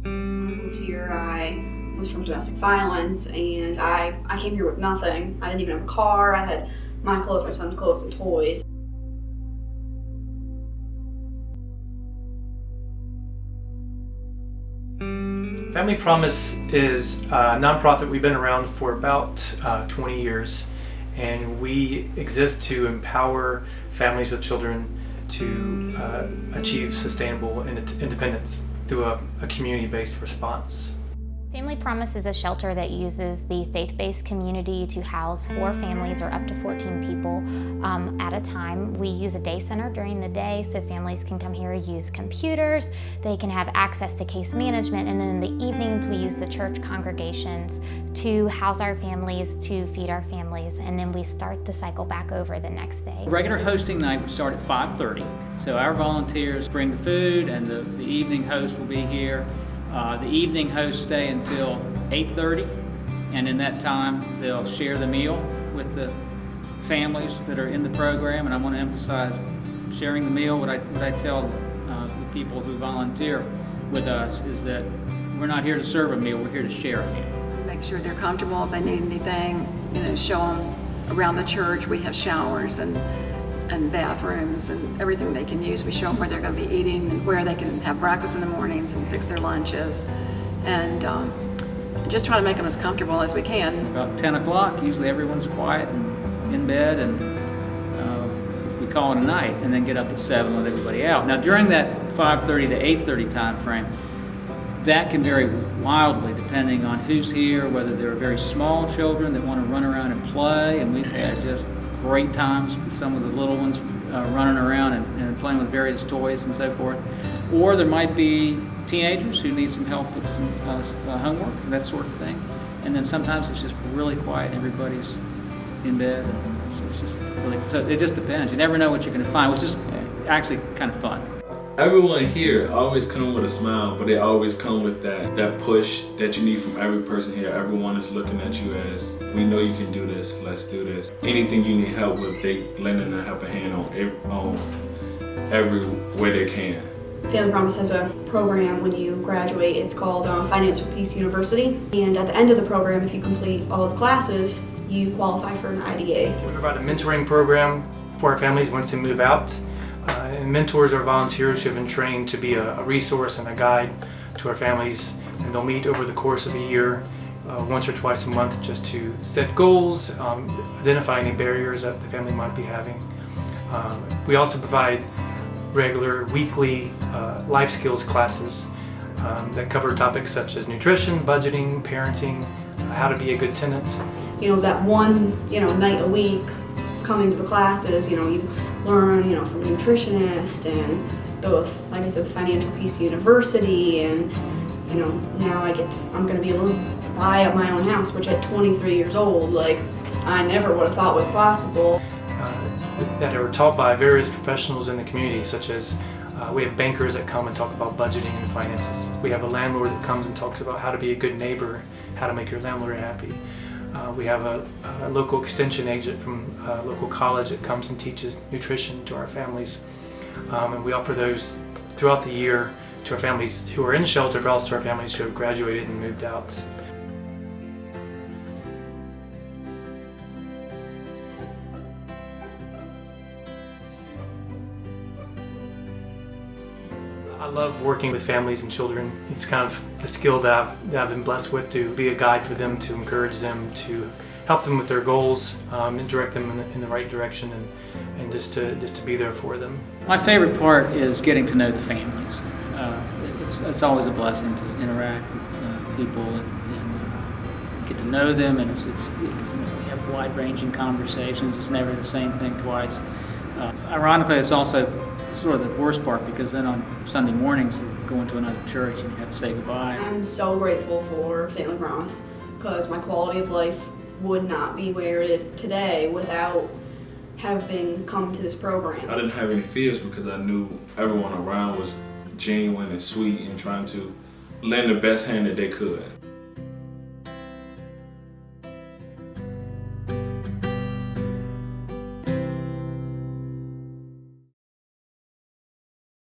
When I moved here, I was from domestic violence, and I came here with nothing. I didn't even have a car. I had my clothes, my son's clothes, and toys. Family Promise is a nonprofit. We've been around for about 20 years, and we exist to empower families with children to achieve sustainable independence through a community-based response. Family Promise is a shelter that uses the faith-based community to house 4 families or up to 14 people at a time. We use a day center during the day so families can come here, use computers, they can have access to case management, and then in the evenings we use the church congregations to house our families, to feed our families, and then we start the cycle back over the next day. Regular hosting night would start at 5:30, so our volunteers bring the food and the evening host will be here. The evening hosts stay until 8:30, and in that time they'll share the meal with the families that are in the program. And I want to emphasize sharing the meal. What I tell the people who volunteer with us is that we're not here to serve a meal, we're here to share a meal. Make sure they're comfortable. If they need anything, show them around the church. We have showers and bathrooms and everything they can use. We show them where they're going to be eating and where they can have breakfast in the mornings and fix their lunches, and just try to make them as comfortable as we can. About 10 o'clock, usually everyone's quiet and in bed, and we call it a night, and then get up at 7 and let everybody out. Now during that 5:30 to 8:30 time frame, that can vary wildly depending on who's here, whether there are very small children that want to run around and play, and we've had just great times with some of the little ones running around and playing with various toys and so forth. Or there might be teenagers who need some help with some homework and that sort of thing. And then sometimes it's just really quiet and everybody's in bed. And it's just really, so it just depends. You never know what you're going to find, which is actually kind of fun. Everyone here always come with a smile, but they always come with that push that you need from every person here. Everyone is looking at you as, we know you can do this, let's do this. Anything you need help with, they lending a helping hand on every way they can. Family Promise has a program when you graduate. It's called Financial Peace University. And at the end of the program, if you complete all of the classes, you qualify for an IDA. We provide a mentoring program for our families once they move out. And mentors are volunteers who have been trained to be a resource and a guide to our families, and they'll meet over the course of a year, once or twice a month, just to set goals, identify any barriers that the family might be having. We also provide regular weekly life skills classes that cover topics such as nutrition, budgeting, parenting, how to be a good tenant. That one night a week coming to the classes, you learn, from a nutritionist and like I said, the Financial Peace University, and now I'm going to be able to buy up my own house, which at 23 years old, I never would have thought was possible. That are taught by various professionals in the community, such as we have bankers that come and talk about budgeting and finances. We have a landlord that comes and talks about how to be a good neighbor, how to make your landlord happy. We have a local extension agent from a local college that comes and teaches nutrition to our families. And we offer those throughout the year to our families who are in shelter, but also our families who have graduated and moved out. I love working with families and children. It's kind of the skill that I've been blessed with, to be a guide for them, to encourage them, to help them with their goals, and direct them in the right direction, and just to be there for them. My favorite part is getting to know the families. It's always a blessing to interact with people and get to know them, and we have wide-ranging conversations. It's never the same thing twice. Ironically, it's also sort of the worst part, because then on Sunday mornings you go into another church and you have to say goodbye. I'm so grateful for Family Promise, because my quality of life would not be where it is today without having come to this program. I didn't have any fears because I knew everyone around was genuine and sweet and trying to lend the best hand that they could.